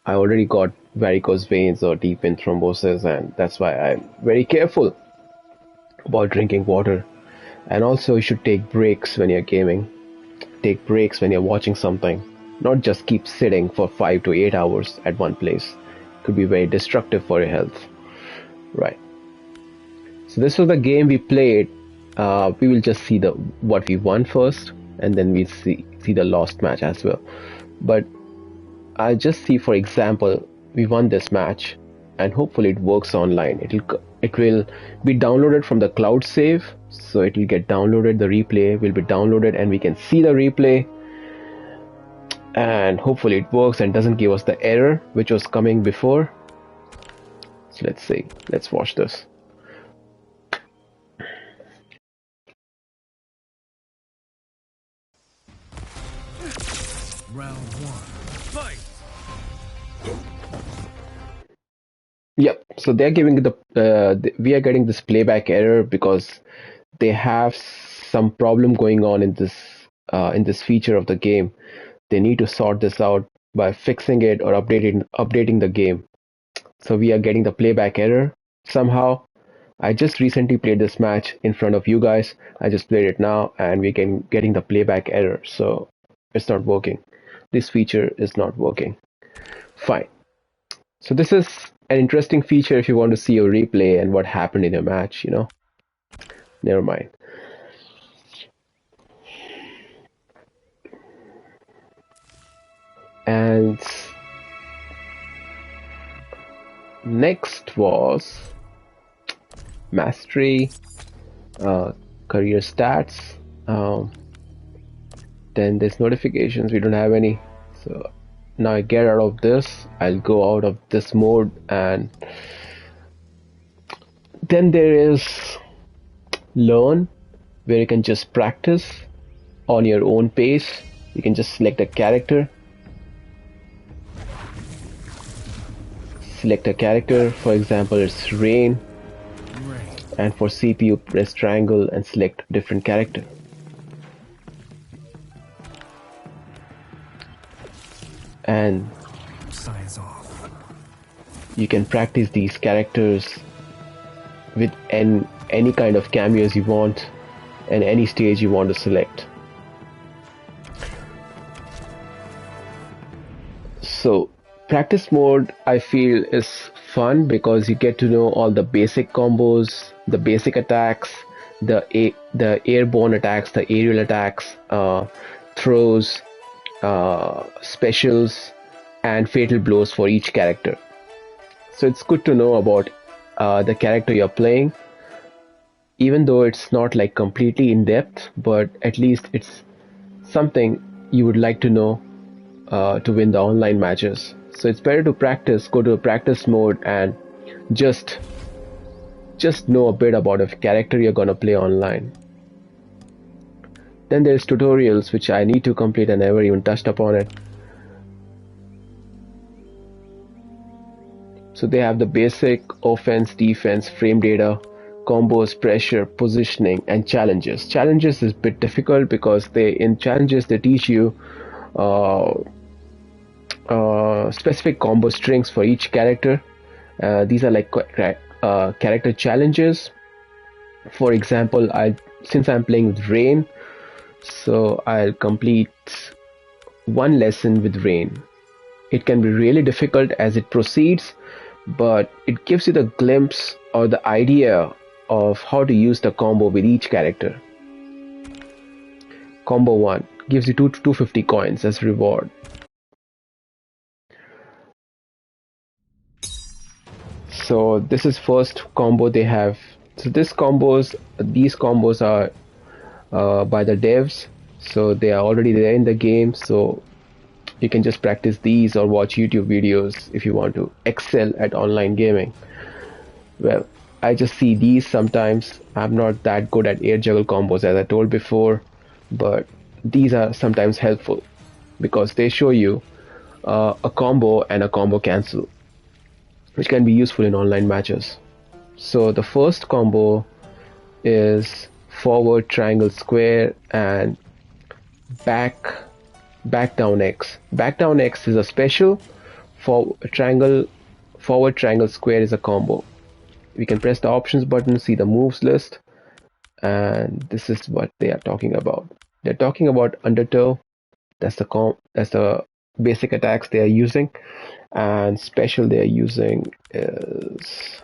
I already got varicose veins or deep vein thrombosis, and that's why I'm very careful about drinking water. And also, you should take breaks when you're gaming. Take breaks when you're watching something. Not just keep sitting for 5 to 8 hours at one place. Could be very destructive for your health. Right. So this was the game we played. We will just see what we won first, and then we'll see the lost match as well. But I'll just see, for example, we won this match, and hopefully it works online. It will be downloaded from the cloud save, so it will get downloaded. The replay will be downloaded, and we can see the replay. And hopefully it works and doesn't give us the error which was coming before. So let's see. Let's watch this. Round 1. Fight! Yep. So they're giving we are getting this playback error because they have some problem going on in this feature of the game. They need to sort this out by fixing it or updating the game. So we are getting the playback error somehow. I just recently played this match in front of you guys. I just played it now, and we're getting the playback error. So it's not working. This feature is not working. Fine. So this is an interesting feature if you want to see your replay and what happened in your match, Never mind. And next was mastery, career stats. Then there's notifications. We don't have any. So now I get out of this. I'll go out of this mode, and then there is learn, where you can just practice on your own pace. You can just select a character. Select a character, for example, it's Rain, and for CPU press triangle and select different character. And you can practice these characters with any kind of cameos you want and any stage you want to select. So practice mode, I feel, is fun because you get to know all the basic combos, the basic attacks, the airborne attacks, the aerial attacks, throws, specials, and fatal blows for each character. So it's good to know about the character you're playing, even though it's not like completely in depth, but at least it's something you would like to know to win the online matches. So it's better to practice, go to a practice mode, and just know a bit about a character you're gonna play online. Then there's tutorials, which I need to complete. I never even touched upon it. So they have the basic offense, defense, frame data, combos, pressure, positioning, and challenges. Challenges is a bit difficult because in challenges they teach you specific combo strings for each character. These are like character challenges. For example, since I'm playing with Rain, so I'll complete one lesson with Rain. It can be really difficult as it proceeds, but it gives you the glimpse or the idea of how to use the combo with each character. Combo 1 gives you 250 coins as reward. So this is first combo they have. So these combos are by the devs, so they are already there in the game, so you can just practice these or watch YouTube videos if you want to excel at online gaming. Well, I just see these sometimes. I'm not that good at air juggle combos, as I told before, but these are sometimes helpful because they show you a combo and a combo cancel, which can be useful in online matches. So the first combo is forward triangle square and back down X. Back down X is a special. Forward triangle square is a combo. We can press the options button, see the moves list, and this is what they are talking about. They're talking about undertow. That's the basic attacks they are using, and special they are using is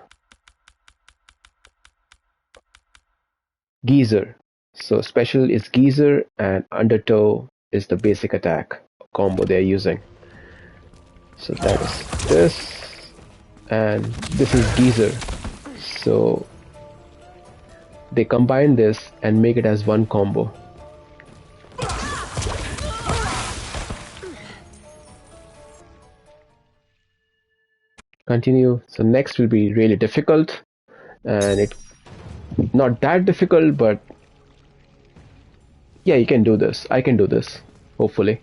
Geyser. So special is Geyser and undertow is the basic attack combo they are using. So that is this, and this is Geyser. So they combine this and make it as one combo. Continue. So next will be really difficult, and it not that difficult, but yeah, you can do this. I can do this, hopefully.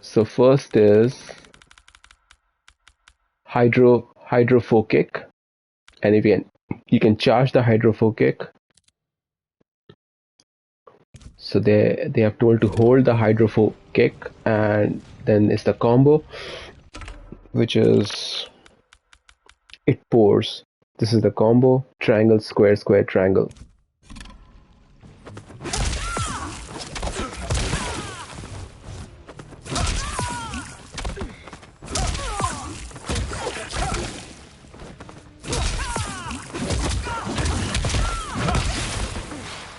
So first is hydro kick, and you can charge the hydro kick. So they have told to hold the hydro kick, and then it's the combo, which is it pours. This is the combo: triangle, square, square, triangle.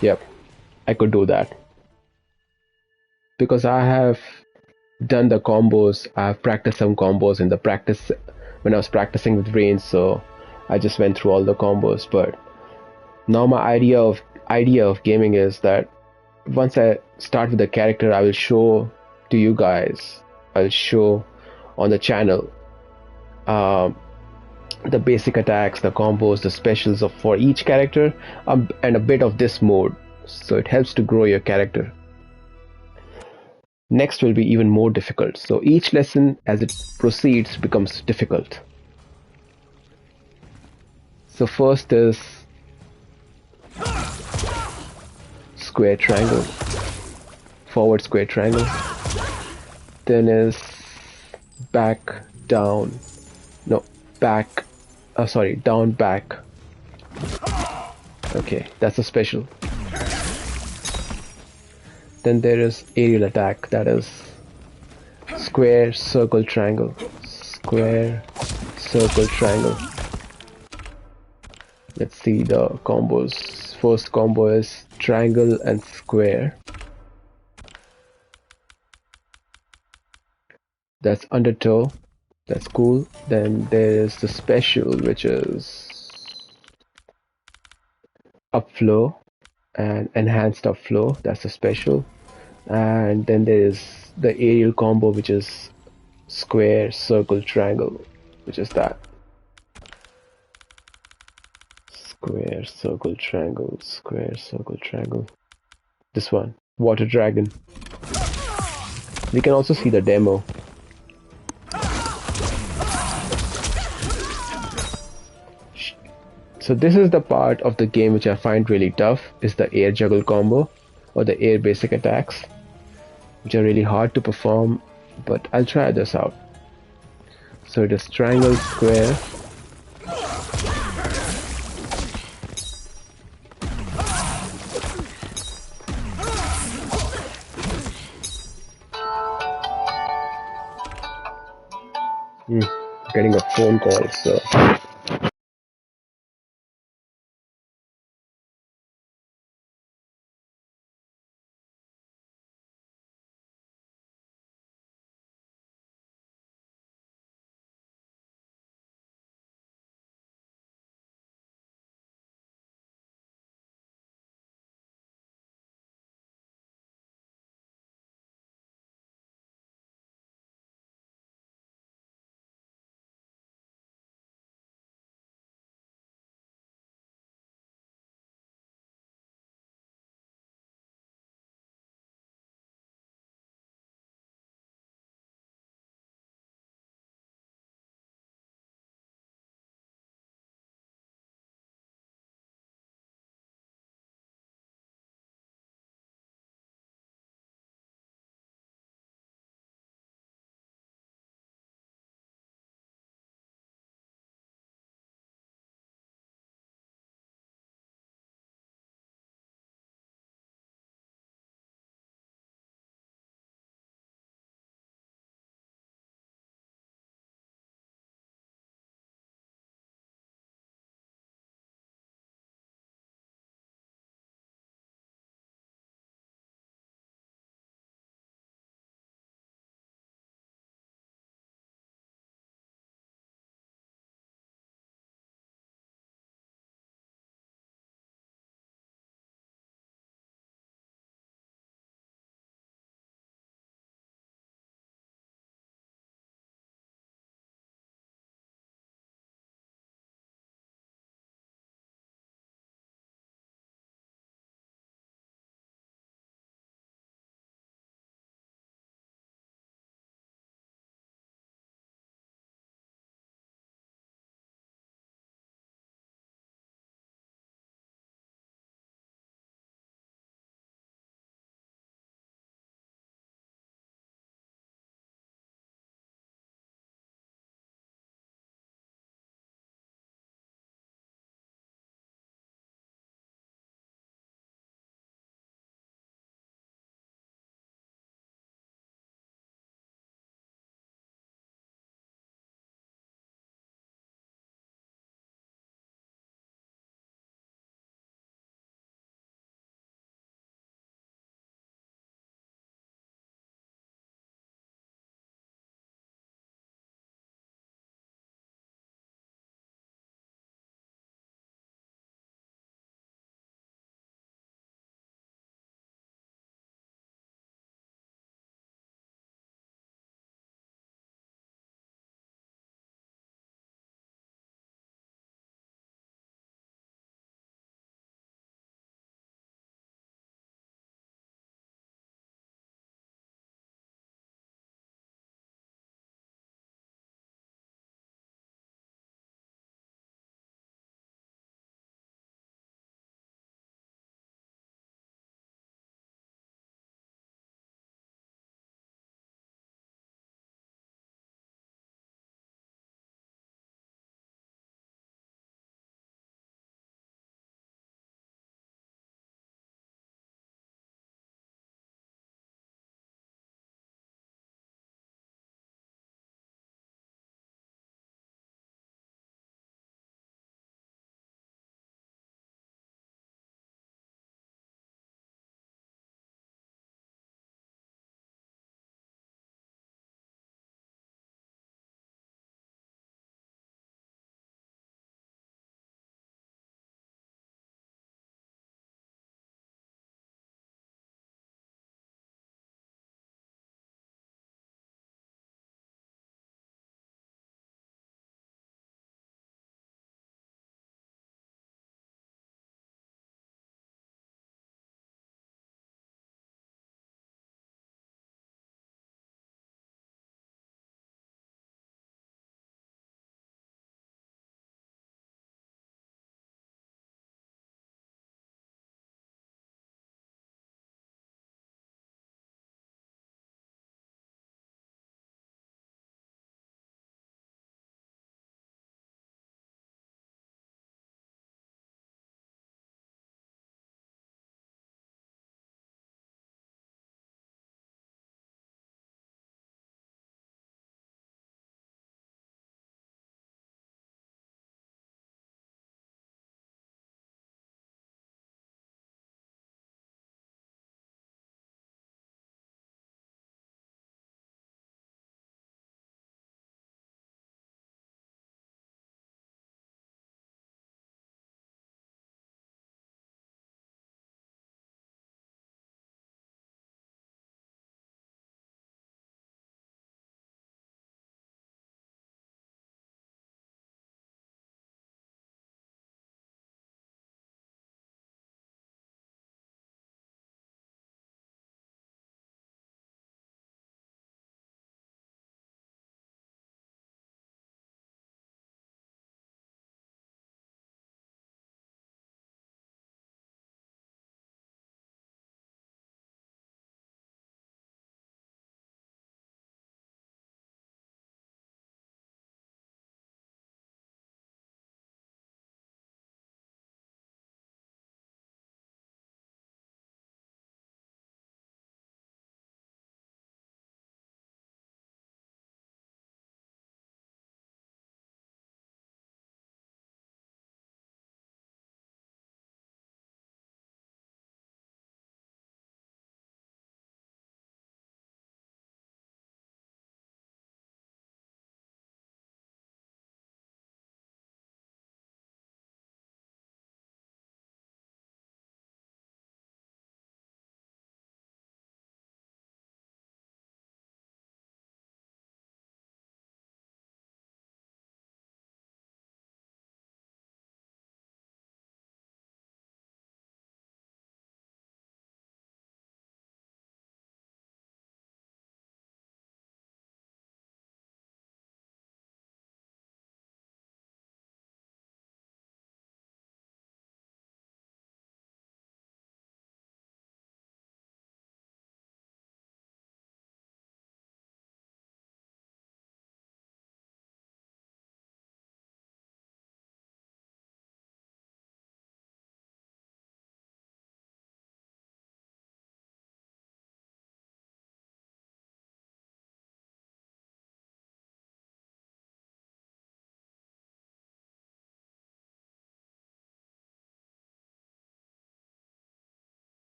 Yep, I could do that because I have done the combos. I have practiced some combos in the practice when I was practicing with Rain, so I just went through all the combos. But now my idea of gaming is that once I start with the character, I will show to you guys. I'll show on the channel the basic attacks, the combos, the specials for each character, and a bit of this mode. So it helps to grow your character. Next will be even more difficult. So each lesson as it proceeds becomes difficult. So first is square triangle, forward square triangle. Then is back down, no back, sorry, down back. Okay, that's a special. Then there is aerial attack, that is square, circle, triangle, square, circle, triangle. Let's see the combos. First combo is triangle and square. That's undertow. That's cool. Then there is the special, which is upflow and enhanced upflow. That's the special. And then there is the aerial combo, which is square, circle, triangle, which is that. Square, circle, triangle, square, circle, triangle. This one, water dragon. We can also see the demo. So this is the part of the game which I find really tough, is the air juggle combo or the air basic attacks, which are really hard to perform, but I'll try this out. So it is triangle, square, getting a phone call, so